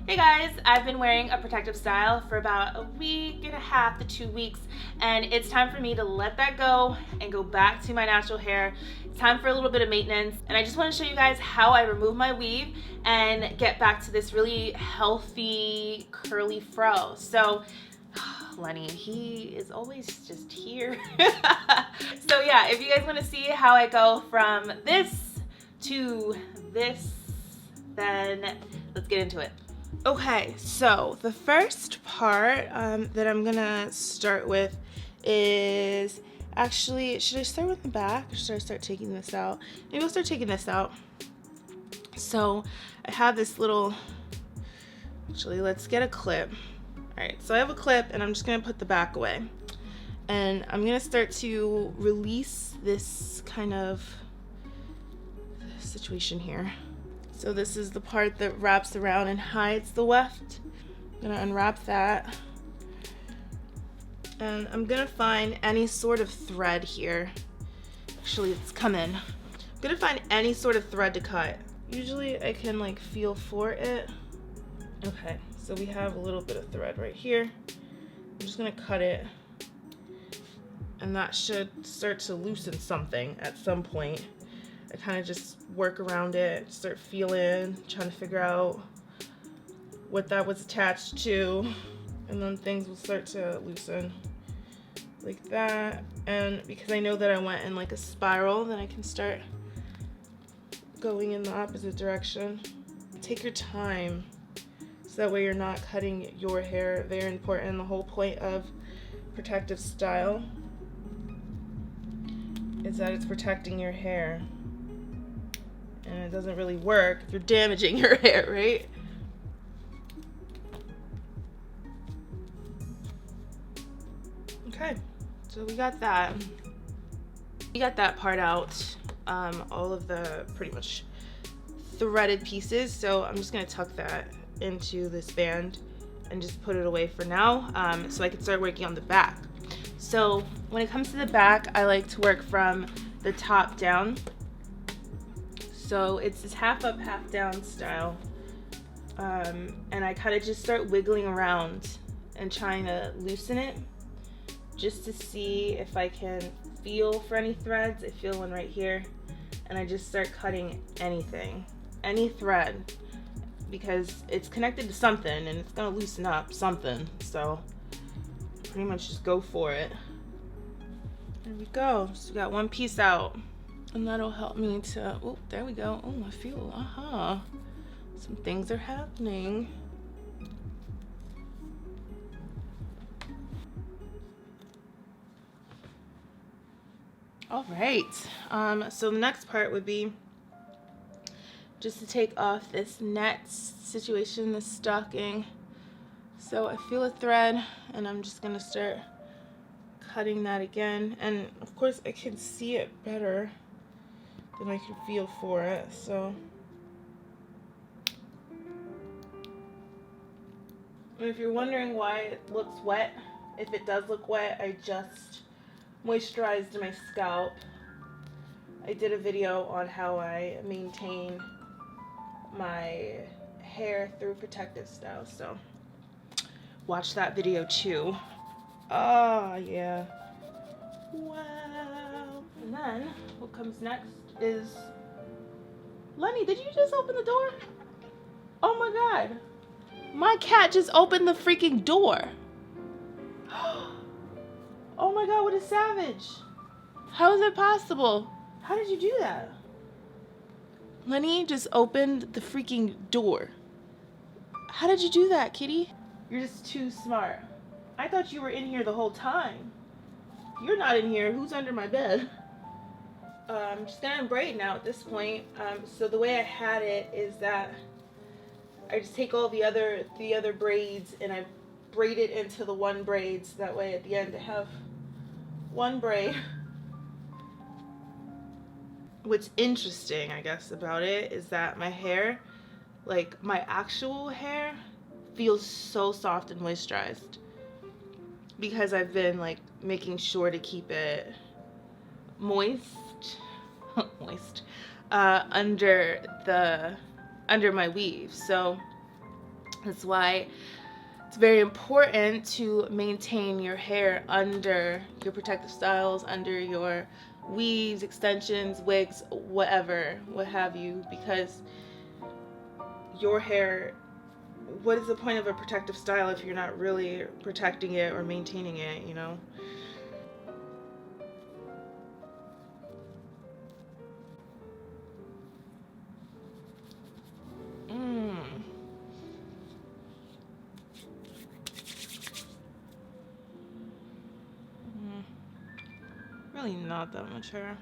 Hey guys, I've been wearing a protective style for about a week and a half to 2 weeks, and it's time for me to let that go and go back to my natural hair. It's time for a little bit of maintenance, and I just want to show you guys how I remove my weave and get back to this really healthy curly fro. So Lenny, he is always just here. So yeah, if you guys want to see how I go from this to this, then let's get into it. Okay, so the first part that I'm gonna start with is actually, should I start with the back or should I start taking this out? Maybe I'll start taking this out. So I have this little, actually let's get a clip. All right, so I have a clip and I'm just gonna put the back away. And I'm gonna start to release this kind of situation here. So this is the part that wraps around and hides the weft. I'm gonna unwrap that. And I'm gonna find any sort of thread here. Actually, it's coming. I'm gonna find any sort of thread to cut. Usually I can like feel for it. Okay, so we have a little bit of thread right here. I'm just gonna cut it. And that should start to loosen something at some point. I kind of just work around it, start feeling, trying to figure out what that was attached to, and then things will start to loosen like that. And because I know that I went in like a spiral, then I can start going in the opposite direction. Take your time so that way you're not cutting your hair. Very important. The whole point of protective style is that it's protecting your hair. And it doesn't really work if you're damaging your hair, right? Okay, so we got that. We got that part out. All of the pretty much threaded pieces. So I'm just gonna tuck that into this band and just put it away for now, so I can start working on the back. So when it comes to the back, I like to work from the top down. So it's this half up, half down style. And I kind of just start wiggling around and trying to loosen it just to see if I can feel for any threads. I feel one right here. And I just start cutting anything, any thread, because it's connected to something and it's gonna loosen up something. So pretty much just go for it. There we go. So we got one piece out. And that'll help me to, oh, there we go. Oh, I feel, some things are happening. All right, so the next part would be just to take off this net situation, this stocking. So I feel a thread and I'm just gonna start cutting that again. And of course I can see it better than I can feel for it, so. And if you're wondering why it looks wet, if it does look wet, I just moisturized my scalp. I did a video on how I maintain my hair through protective style, so watch that video too. Oh yeah. Wow. And then what comes next is, Lenny, did you just open the door? Oh my God. My cat just opened the freaking door. Oh my God, what a savage. How is it possible? How did you do that? Lenny just opened the freaking door. How did you do that, kitty? You're just too smart. I thought you were in here the whole time. You're not in here. Who's under my bed? I'm just gonna braid now at this point. So the way I had it is that I just take all the other braids and I braid it into the one braid, so that way at the end I have one braid. What's interesting, I guess, about it is that my hair, like my actual hair, feels so soft and moisturized because I've been like making sure to keep it moist under my weave. So That's why it's very important to maintain your hair under your protective styles, under your weaves, extensions, wigs, whatever, what have you, because your hair, what is the point of a protective style if you're not really protecting it or maintaining it, you know? Really not that much hair.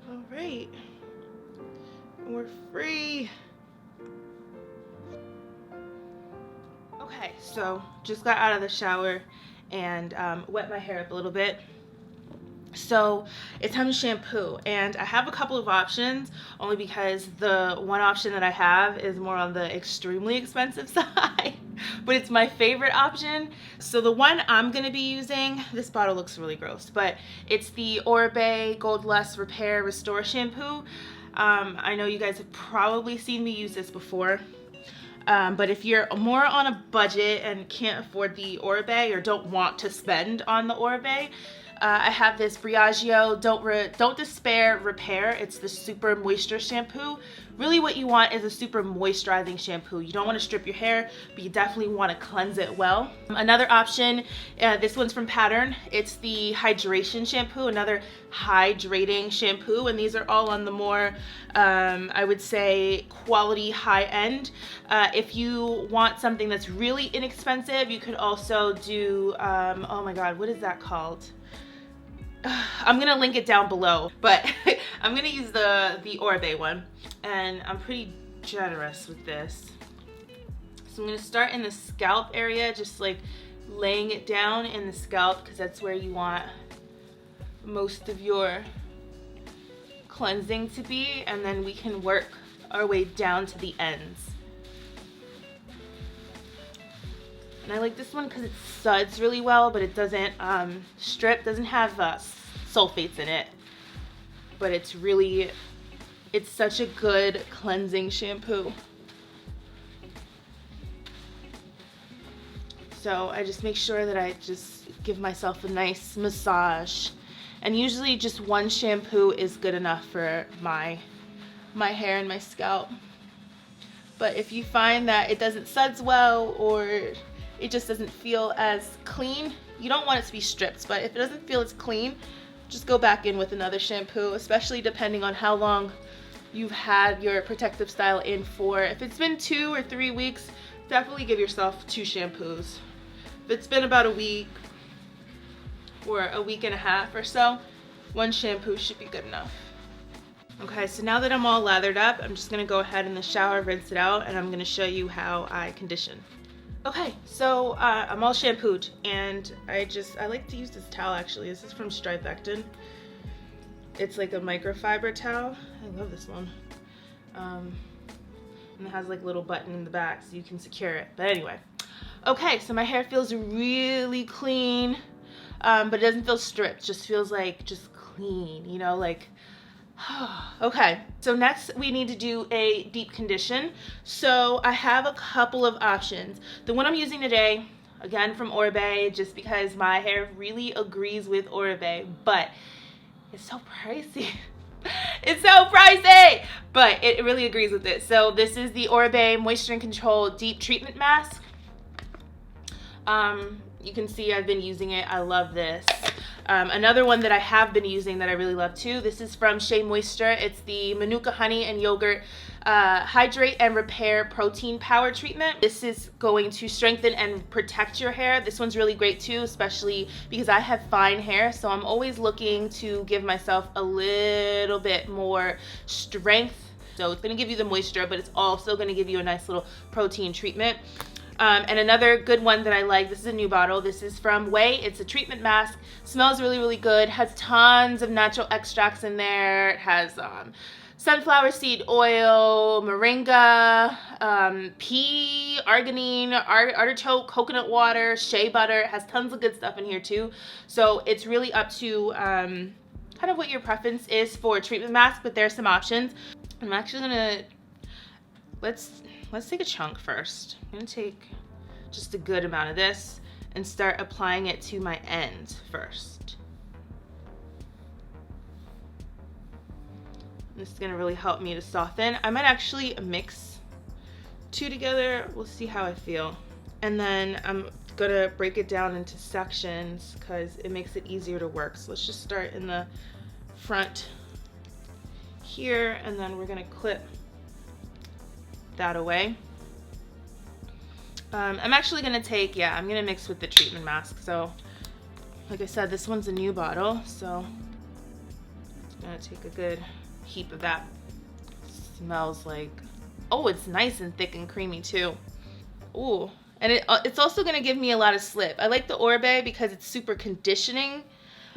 All right, we're free. Okay, so just got out of the shower and wet my hair up a little bit. So it's time to shampoo, and I have a couple of options only because the one option that I have is more on the extremely expensive side, but it's my favorite option. So the one I'm gonna be using, this bottle looks really gross, but it's the Oribe Gold Lust Repair Restore Shampoo. I know you guys have probably seen me use this before. But if you're more on a budget and can't afford the Oribe or don't want to spend on the Oribe, I have this Briogeo Don't Despair Repair. It's the super moisture shampoo. Really what you want is a super moisturizing shampoo. You don't want to strip your hair, but you definitely want to cleanse it well. Another option, this one's from Pattern. It's the hydration shampoo, another hydrating shampoo, and these are all on the more, I would say, quality high end. If you want something that's really inexpensive, you could also do, oh my god, what is that called? I'm gonna link it down below, but I'm gonna use the Oribe one, and I'm pretty generous with this. So I'm gonna start in the scalp area, just like laying it down in the scalp, because that's where you want most of your cleansing to be, and then we can work our way down to the ends. And I like this one because it suds really well, but it doesn't strip, doesn't have sulfates in it. But it's really, it's such a good cleansing shampoo. So I just make sure that I just give myself a nice massage. And usually just one shampoo is good enough for my hair and my scalp. But if you find that it doesn't suds well, or it just doesn't feel as clean, you don't want it to be stripped, but if it doesn't feel as clean, just go back in with another shampoo, especially depending on how long you've had your protective style in for. If it's been 2 or 3 weeks, definitely give yourself 2 shampoos. If it's been about a week or a week and a half or so, 1 shampoo should be good enough. Okay, so now that I'm all lathered up, I'm just gonna go ahead in the shower, rinse it out, and I'm gonna show you how I condition. Okay, so I'm all shampooed, and I like to use this towel actually. This is from Stripectin. It's like a microfiber towel. I love this one. And it has like a little button in the back so you can secure it. But anyway, okay, so my hair feels really clean, but it doesn't feel stripped. It just feels like just clean, you know, like. Okay, so next we need to do a deep condition. So I have a couple of options. The one I'm using today, again from Oribe, just because my hair really agrees with Oribe, but it's so pricey. It's so pricey, but it really agrees with it. So this is the Oribe Moisture and Control Deep Treatment Mask. You can see I've been using it. I love this. Another one that I have been using that I really love too, this is from Shea Moisture. It's the Manuka Honey and Yogurt Hydrate and Repair Protein Power Treatment. This is going to strengthen and protect your hair. This one's really great too, especially because I have fine hair, so I'm always looking to give myself a little bit more strength. So it's going to give you the moisture, but it's also going to give you a nice little protein treatment. And another good one that I like, this is a new bottle. This is from Ouai. It's a treatment mask. Smells really, really good. Has tons of natural extracts in there. It has sunflower seed oil, moringa, pea, arginine, artichoke, coconut water, shea butter. It has tons of good stuff in here too. So it's really up to kind of what your preference is for treatment mask, but there's some options. I'm actually gonna, let's take a chunk first. I'm gonna take just a good amount of this and start applying it to my ends first. This is gonna really help me to soften. I might actually mix two together. We'll see how I feel. And then I'm gonna break it down into sections because it makes it easier to work. So let's just start in the front here, and then we're gonna clip that away. I'm actually gonna take, yeah, I'm gonna mix with the treatment mask. So like I said, this one's a new bottle, so I'm gonna take a good heap of that. Smells like, oh, it's nice and thick and creamy too. Ooh, and it's also gonna give me a lot of slip. I like the Oribe because it's super conditioning,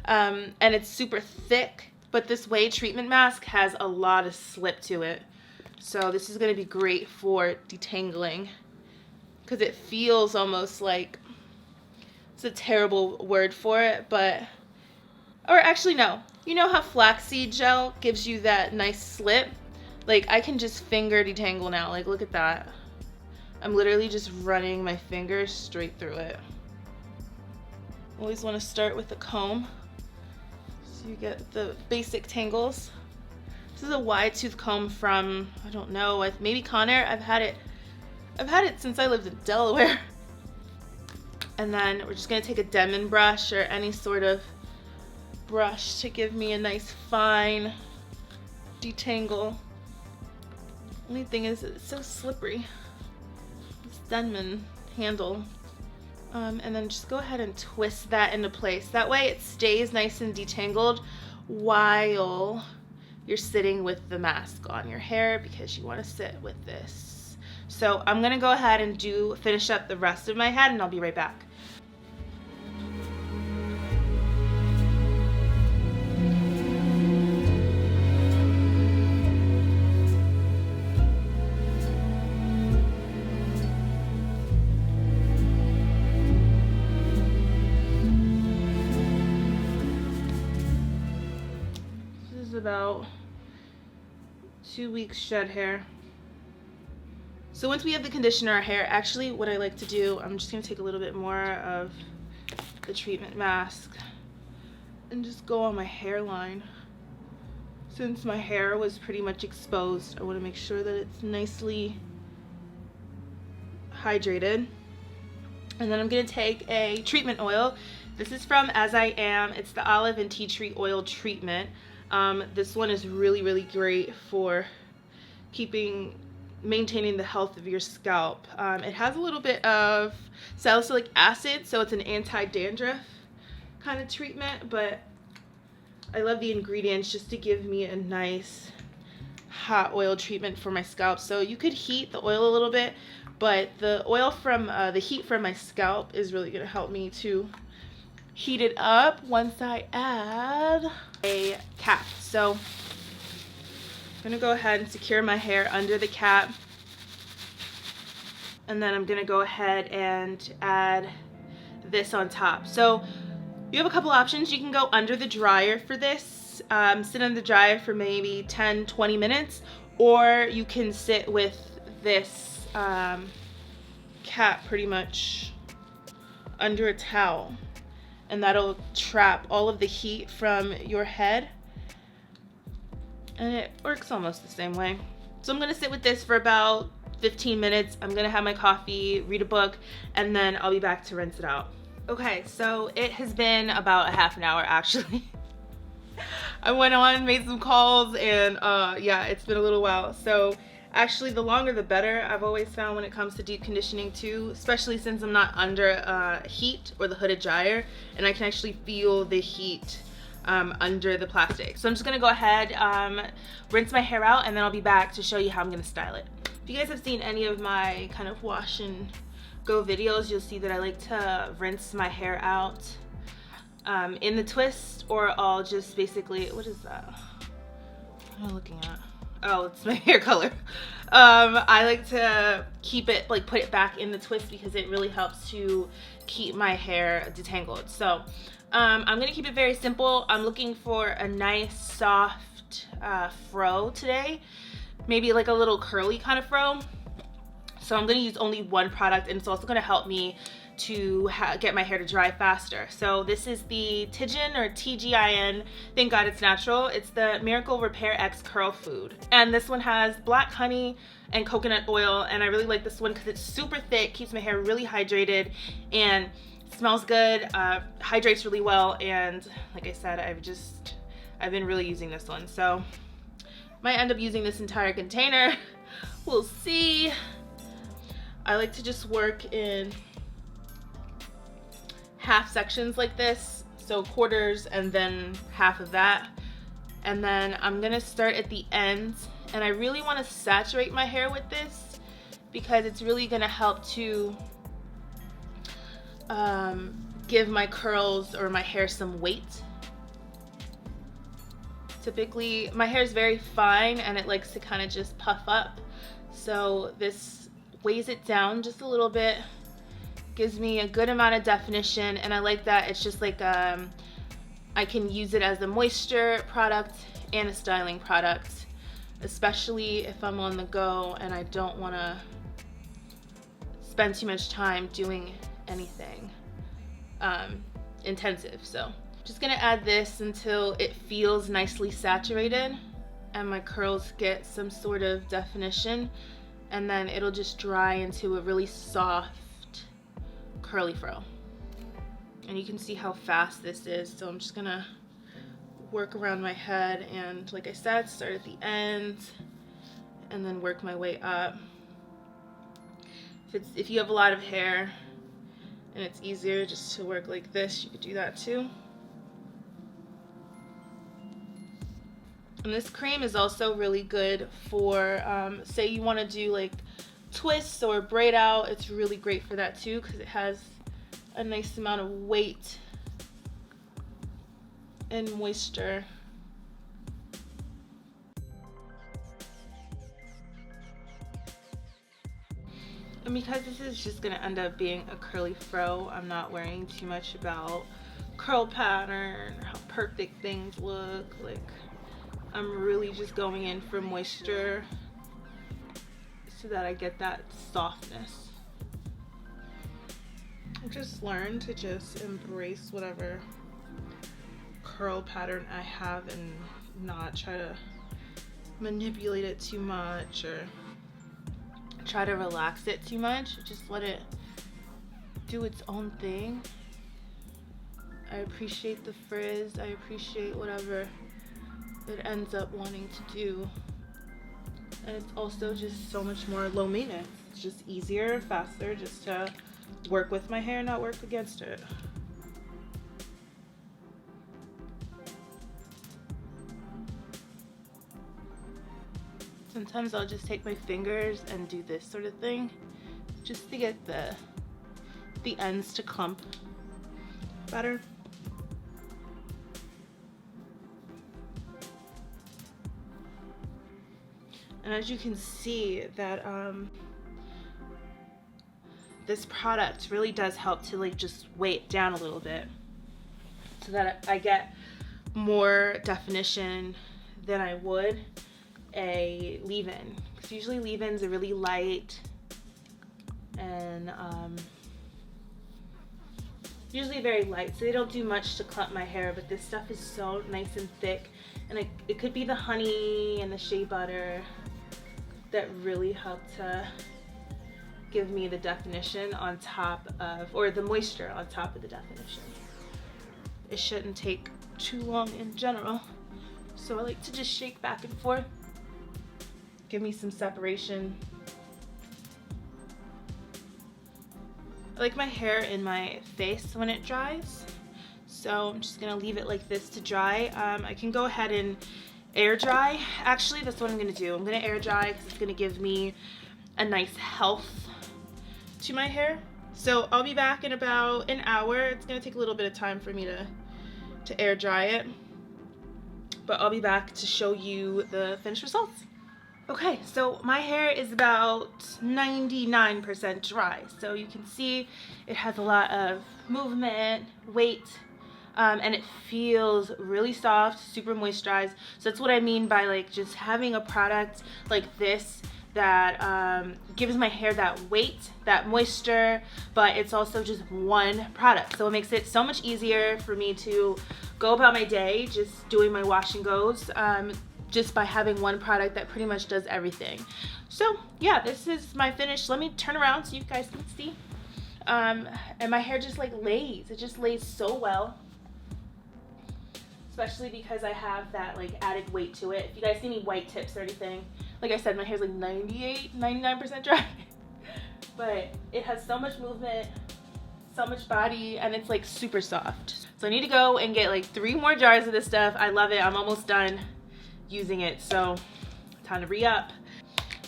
and it's super thick, but this Ouai treatment mask has a lot of slip to it. So this is gonna be great for detangling because it feels almost like, it's a terrible word for it, but, or actually no. You know how flaxseed gel gives you that nice slip? Like I can just finger detangle now. Like look at that. I'm literally just running my fingers straight through it. Always want to start with the comb so you get the basic tangles. This is a wide tooth comb from, I don't know, maybe Conair. I've had it since I lived in Delaware. And then we're just gonna take a Demon brush or any sort of brush to give me a nice fine detangle. Only thing is it's so slippery. This Denman handle. And then just go ahead and twist that into place. That way it stays nice and detangled while you're sitting with the mask on your hair because you want to sit with this. So I'm gonna go ahead and finish up the rest of my head and I'll be right back. About 2 weeks shed hair. So once we have the conditioner our hair, actually what I like to do, I'm just going to take a little bit more of the treatment mask and just go on my hairline. Since my hair was pretty much exposed, I want to make sure that it's nicely hydrated. And then I'm going to take a treatment oil. This is from As I Am. It's the olive and tea tree oil treatment. This one is really, really great for maintaining the health of your scalp. It has a little bit of salicylic acid, so it's an anti-dandruff kind of treatment, but I love the ingredients just to give me a nice hot oil treatment for my scalp. So you could heat the oil a little bit, but the oil from the heat from my scalp is really going to help me to heat it up once I add a cap. So I'm gonna go ahead and secure my hair under the cap, and then I'm gonna go ahead and add this on top. So you have a couple options. You can go under the dryer for this, sit under the dryer for maybe 10-20 minutes, or you can sit with this cap pretty much under a towel, and that'll trap all of the heat from your head, and it works almost the same way. So I'm gonna sit with this for about 15 minutes. I'm gonna have my coffee, read a book, and then I'll be back to rinse it out. Okay, so it has been about a half an hour actually. I went on, made some calls, and yeah, it's been a little while. So actually the longer the better, I've always found when it comes to deep conditioning too, especially since I'm not under heat or the hooded dryer, and I can actually feel the heat under the plastic. So I'm just gonna go ahead, rinse my hair out, and then I'll be back to show you how I'm gonna style it. If you guys have seen any of my kind of wash and go videos, you'll see that I like to rinse my hair out in the twist, or I'll just basically, what is that? What am I looking at? Oh, it's my hair color. I like to keep it, like put it back in the twist because it really helps to keep my hair detangled. So I'm gonna keep it very simple. I'm looking for a nice soft fro today, maybe like a little curly kind of fro. So I'm gonna use only one product, and it's also gonna help me to get my hair to dry faster. So this is the TGIN or TGIN, thank God it's natural. It's the Miracle Repairx Curl Food. And this one has black honey and coconut oil, and I really like this one because it's super thick, keeps my hair really hydrated, and smells good, hydrates really well, and like I said, I've been really using this one. So might end up using this entire container. We'll see. I like to just work in half sections like this, so quarters and then half of that. And then I'm gonna start at the ends, and I really want to saturate my hair with this because it's really gonna help to give my curls or my hair some weight. Typically my hair is very fine and it likes to kind of just puff up, so this weighs it down just a little bit, gives me a good amount of definition, and I like that it's just like I can use it as a moisture product and a styling product, especially if I'm on the go and I don't want to spend too much time doing anything intensive. So just gonna add this until it feels nicely saturated and my curls get some sort of definition, and then it'll just dry into a really soft curly fro. And you can see how fast this is, so I'm just gonna work around my head, and like I said, start at the end and then work my way up. If you have a lot of hair and it's easier just to work like this, you could do that too. And this cream is also really good for, say you want to do like twists or braid out. It's really great for that too because it has a nice amount of weight and moisture. And because this is just going to end up being a curly fro, I'm not worrying too much about curl pattern or how perfect things look. Like, I'm really just going in for moisture so that I get that softness. I just learned to just embrace whatever curl pattern I have and not try to manipulate it too much or try to relax it too much. Just let it do its own thing. I appreciate the frizz. I appreciate whatever it ends up wanting to do, and it's also just so much more low maintenance. It's just easier, faster, just to work with my hair, not work against it. Sometimes I'll just take my fingers and do this sort of thing just to get the ends to clump better. And as you can see that this product really does help to like just weigh it down a little bit so that I get more definition than I would a leave-in. Because usually leave-ins are really light and usually very light, so they don't do much to clump my hair, but this stuff is so nice and thick, and it could be the honey and the shea butter that really help to give me the definition on top of, or the moisture on top of the definition. It shouldn't take too long in general, so I like to just shake back and forth, give me some separation. I like my hair in my face when it dries, so I'm just gonna leave it like this to dry. I can go ahead and air dry. Actually, that's what I'm gonna do. I'm gonna air dry because it's gonna give me a nice health to my hair. So I'll be back in about an hour. It's gonna take a little bit of time for me to air dry it, but I'll be back to show you the finished results. Okay, so my hair is about 99% dry. So you can see it has a lot of movement, weight. and it feels really soft, super moisturized. So that's what I mean by like just having a product like this that gives my hair that weight, that moisture, but it's also just one product. So it makes it so much easier for me to go about my day just doing my wash and goes, just by having one product that pretty much does everything. So yeah, this is my finish. Let me turn around so you guys can see. And my hair just like lays. It just lays so well. Especially because I have that like added weight to it. If you guys see any white tips or anything, like I said, my hair's like 99% dry. But it has so much movement, so much body, and it's like super soft. So I need to go and get like 3 more jars of this stuff. I love it. I'm almost done using it, so time to re-up.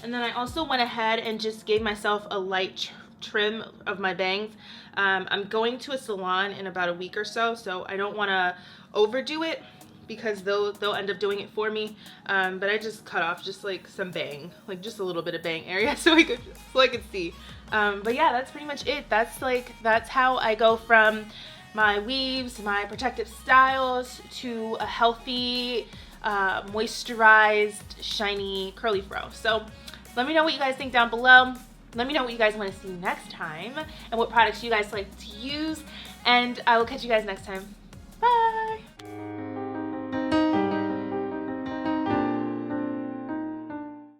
And then I also went ahead and just gave myself a light trim of my bangs. I'm going to a salon in about a week or so, so I don't want to overdo it because they'll end up doing it for me. But I just cut off just like some bang, like just a little bit of bang area so I could see. But yeah, that's pretty much it. That's how I go from my weaves, my protective styles, to a healthy, moisturized, shiny, curly fro. So let me know what you guys think down below. Let me know what you guys want to see next time and what products you guys like to use, and I will catch you guys next time.